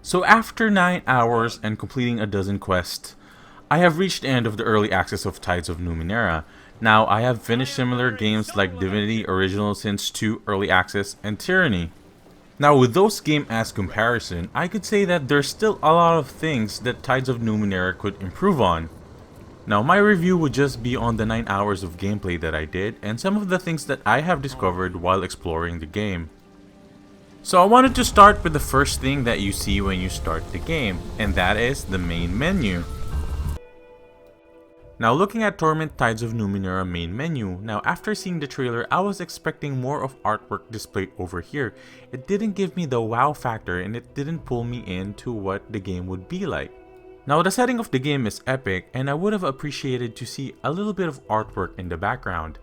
So after 9 hours and completing a dozen quests, I have reached the end of the early access of Tides of Numenera. Now I have finished similar games like Divinity Original Sins 2 Early Access and Tyranny. Now with those games as comparison, I could say that there's still a lot of things that Tides of Numenera could improve on. Now my review would just be on the 9 hours of gameplay that I did and some of the things that I have discovered while exploring the game. So I wanted to start with the first thing that you see when you start the game, and that is the main menu. Now looking at Torment Tides of Numenera main menu, now after seeing the trailer I was expecting more of artwork displayed over here. It didn't give me the wow factor and it didn't pull me into what the game would be like. Now the setting of the game is epic and I would have appreciated to see a little bit of artwork in the background.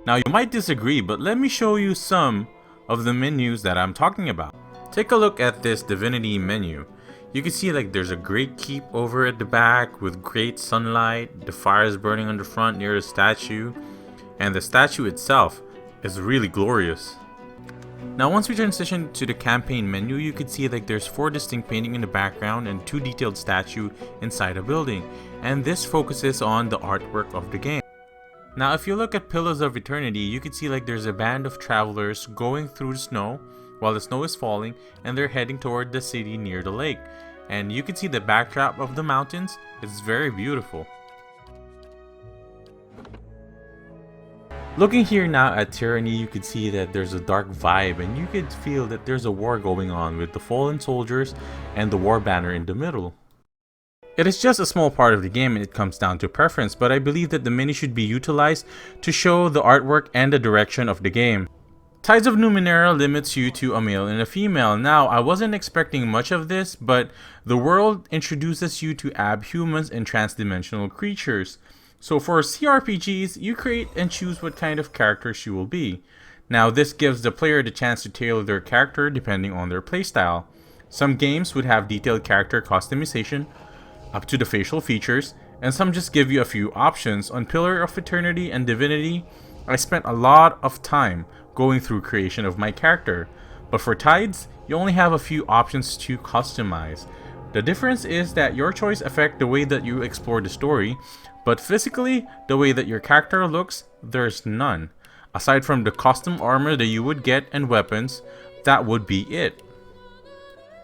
Now you might disagree, but let me show you some of the menus that I'm talking about. Take a look at this Divinity Menu. You can see like there's a great keep over at the back with great sunlight, the fire is burning on the front near the statue, and the statue itself is really glorious. Now once we transition to the campaign menu, you can see like there's 4 distinct paintings in the background and 2 detailed statues inside a building, and this focuses on the artwork of the game. Now if you look at Pillars of Eternity, you can see like there's a band of travelers going through the snow while the snow is falling and they're heading toward the city near the lake. And you can see the backdrop of the mountains, it's very beautiful. Looking here now at Tyranny, you can see that there's a dark vibe and you can feel that there's a war going on with the fallen soldiers and the war banner in the middle. It is just a small part of the game and it comes down to preference, but I believe that the menu should be utilized to show the artwork and the direction of the game. Tides of Numenera limits you to a male and a female. Now, I wasn't expecting much of this, but the world introduces you to abhumans and transdimensional creatures. So for CRPGs, you create and choose what kind of characters you will be. Now, this gives the player the chance to tailor their character depending on their playstyle. Some games would have detailed character customization up to the facial features, and some just give you a few options. On Pillar of Eternity and Divinity, I spent a lot of time going through creation of my character, but for Tides, you only have a few options to customize. The difference is that your choice affects the way that you explore the story, but physically, the way that your character looks, there's none. Aside from the custom armor that you would get and weapons, that would be it.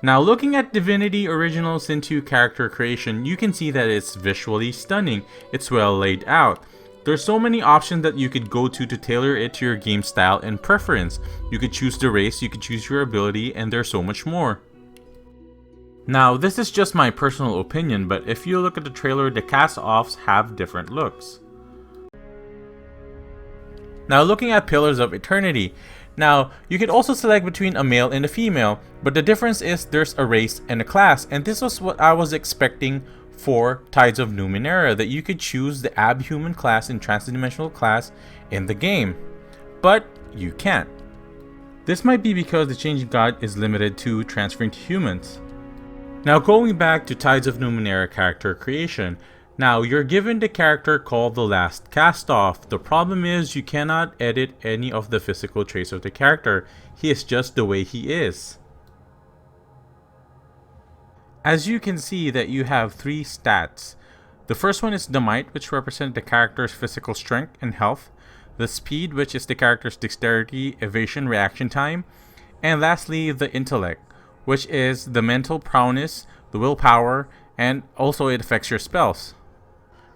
Now looking at Divinity Original Sin 2 character creation, you can see that it's visually stunning, it's well laid out. There's so many options that you could go to tailor it to your game style and preference. You could choose the race, you could choose your ability, and there's so much more. Now this is just my personal opinion, but if you look at the trailer, the cast-offs have different looks. Now looking at Pillars of Eternity. Now, you could also select between a male and a female, but the difference is there's a race and a class, and this was what I was expecting for Tides of Numenera, that you could choose the abhuman class and transdimensional class in the game, but you can't. This might be because the changing guide is limited to transferring to humans. Now going back to Tides of Numenera character creation. Now you're given the character called the Last Castoff. The problem is you cannot edit any of the physical traits of the character. He is just the way he is. As you can see that you have 3 stats. The first one is the might, which represents the character's physical strength and health. The speed, which is the character's dexterity, evasion, reaction time. And lastly, the intellect, which is the mental prowess, the willpower, and also it affects your spells.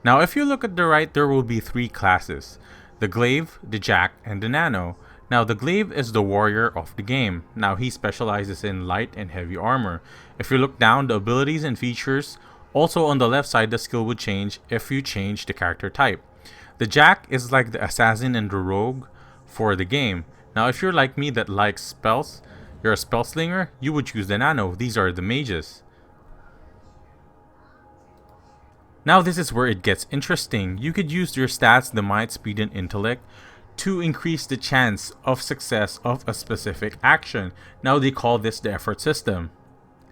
Now if you look at the right, there will be 3 classes. The Glaive, the Jack, and the Nano. Now the Glaive is the warrior of the game. Now he specializes in light and heavy armor. If you look down, the abilities and features, also on the left side the skill would change if you change the character type. The Jack is like the assassin and the rogue for the game. Now if you're like me that likes spells, you're a spell slinger, you would choose the Nano. These are the mages. Now this is where it gets interesting. You could use your stats, the might, speed, and intellect to increase the chance of success of a specific action. Now they call this the effort system.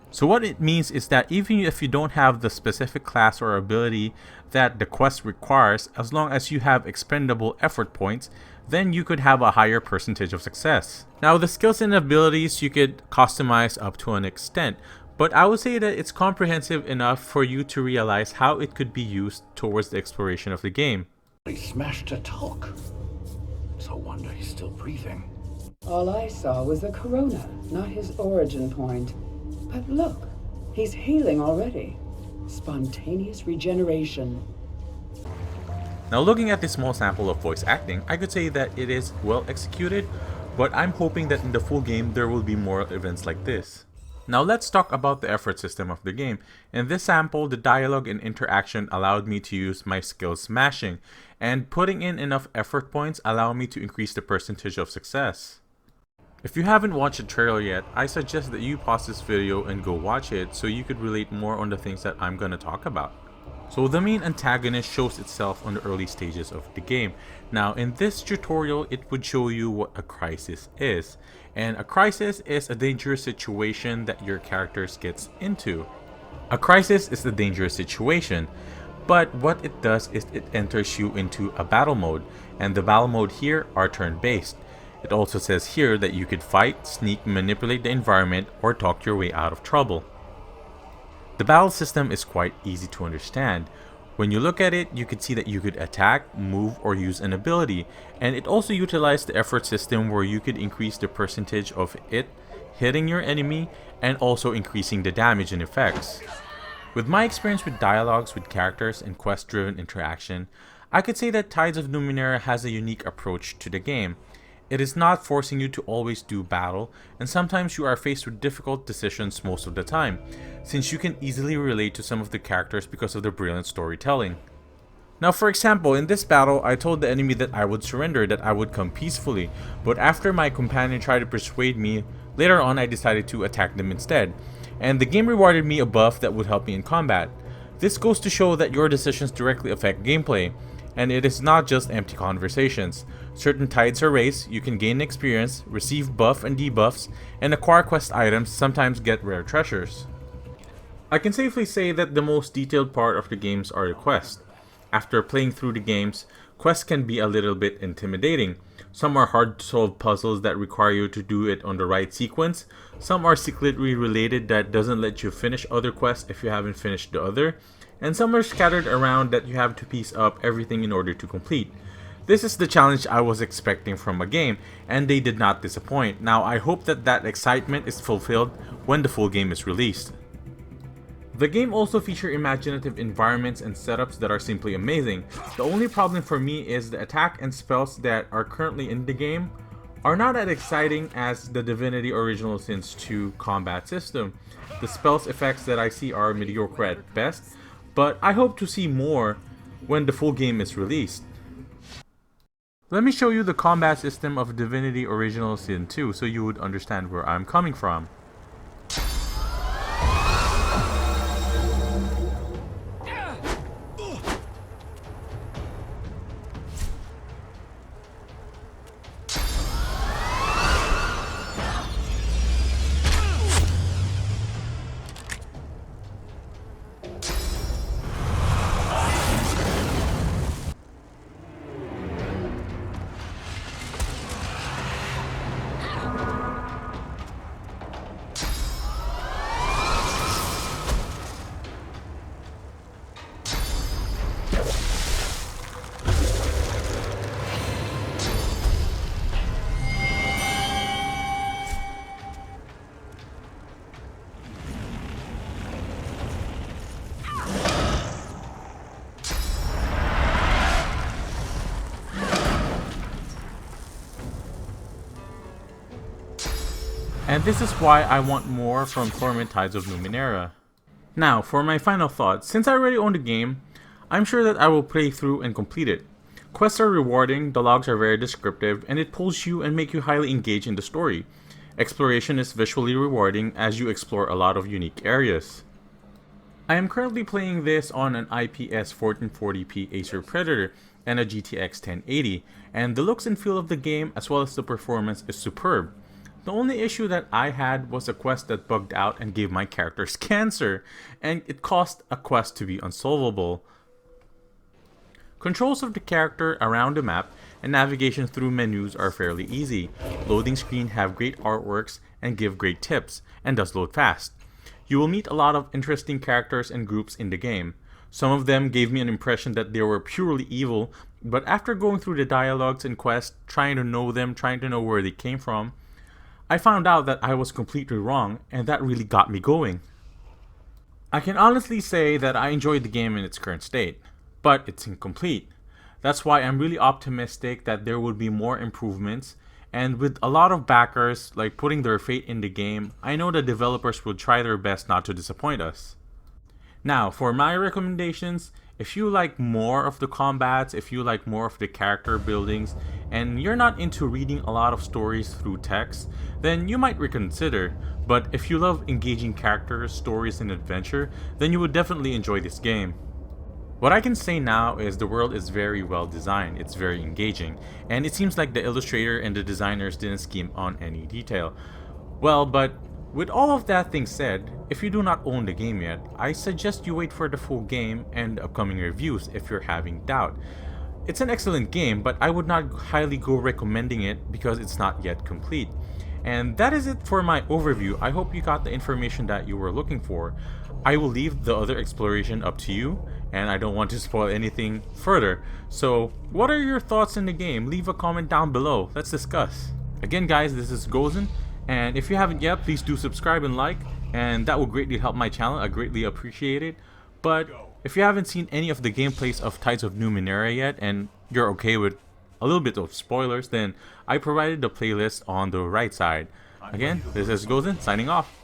So what it means is that even if you don't have the specific class or ability that the quest requires, as long as you have expendable effort points, then you could have a higher percentage of success. Now the skills and abilities you could customize up to an extent, but I would say that it's comprehensive enough for you to realize how it could be used towards the exploration of the game. He smashed a talk. So wonder he's still breathing. All I saw was a corona, not his origin point. But look, he's healing already. Spontaneous regeneration. Now, looking at this small sample of voice acting, I could say that it is well executed, but I'm hoping that in the full game there will be more events like this. Now let's talk about the effort system of the game. In this sample, the dialogue and interaction allowed me to use my skill smashing, and putting in enough effort points allow me to increase the percentage of success. If you haven't watched the trailer yet, I suggest that you pause this video and go watch it so you could relate more on the things that I'm gonna talk about. So the main antagonist shows itself on the early stages of the game. Now in this tutorial, it would show you what a crisis is. And a crisis is a dangerous situation that your characters gets into. A crisis is a dangerous situation, but what it does is it enters you into a battle mode, and the battle mode here are turn-based. It also says here that you could fight, sneak, manipulate the environment, or talk your way out of trouble. The battle system is quite easy to understand. When you look at it, you could see that you could attack, move, or use an ability, and it also utilized the effort system where you could increase the percentage of it hitting your enemy and also increasing the damage and effects. With my experience with dialogues with characters and quest-driven interaction, I could say that Tides of Numenera has a unique approach to the game. It is not forcing you to always do battle, and sometimes you are faced with difficult decisions most of the time, since you can easily relate to some of the characters because of their brilliant storytelling. Now for example, in this battle, I told the enemy that I would surrender, that I would come peacefully, but after my companion tried to persuade me, later on I decided to attack them instead, and the game rewarded me a buff that would help me in combat. This goes to show that your decisions directly affect gameplay, and it is not just empty conversations. Certain tides are raised, you can gain experience, receive buff and debuffs, and acquire quest items, sometimes get rare treasures. I can safely say that the most detailed part of the games are the quests. After playing through the games, quests can be a little bit intimidating. Some are hard to solve puzzles that require you to do it on the right sequence. Some are secretly related that doesn't let you finish other quests if you haven't finished the other. And some are scattered around that you have to piece up everything in order to complete. This is the challenge I was expecting from a game, and they did not disappoint. Now I hope that that excitement is fulfilled when the full game is released. The game also features imaginative environments and setups that are simply amazing. The only problem for me is the attack and spells that are currently in the game are not as exciting as the Divinity Original Sins 2 combat system. The spells effects that I see are mediocre at best, but I hope to see more when the full game is released. Let me show you the combat system of Divinity Original Sin 2 so you would understand where I'm coming from. And this is why I want more from Torment Tides of Numenera. Now, for my final thoughts, since I already own the game, I'm sure that I will play through and complete it. Quests are rewarding, the logs are very descriptive, and it pulls you and make you highly engaged in the story. Exploration is visually rewarding as you explore a lot of unique areas. I am currently playing this on an IPS 1440p Acer Predator and a GTX 1080, and the looks and feel of the game as well as the performance is superb. The only issue that I had was a quest that bugged out and gave my characters cancer, and it caused a quest to be unsolvable. Controls of the character around the map and navigation through menus are fairly easy. Loading screen have great artworks and give great tips, and does load fast. You will meet a lot of interesting characters and groups in the game. Some of them gave me an impression that they were purely evil, but after going through the dialogues and quests, trying to know them, trying to know where they came from, I found out that I was completely wrong, and that really got me going. I can honestly say that I enjoyed the game in its current state, but it's incomplete. That's why I'm really optimistic that there will be more improvements, and with a lot of backers like putting their faith in the game, I know the developers will try their best not to disappoint us. Now, for my recommendations, if you like more of the combats, if you like more of the character buildings, and you're not into reading a lot of stories through text, then you might reconsider. But if you love engaging characters, stories, and adventure, then you would definitely enjoy this game. What I can say now is the world is very well designed, it's very engaging, and it seems like the illustrator and the designers didn't scheme on any detail. Well, but with all of that thing said, if you do not own the game yet, I suggest you wait for the full game and upcoming reviews if you're having doubt. It's an excellent game, but I would not highly go recommending it because it's not yet complete. And that is it for my overview. I hope you got the information that you were looking for. I will leave the other exploration up to you, and I don't want to spoil anything further. So, what are your thoughts in the game? Leave a comment down below. Let's discuss. Again guys, this is Gozen. And if you haven't yet, please do subscribe and like, and that will greatly help my channel. I greatly appreciate it. But if you haven't seen any of the gameplays of Tides of Numenera yet, and you're okay with a little bit of spoilers, then I provided the playlist on the right side. Again, this is Gozen signing off.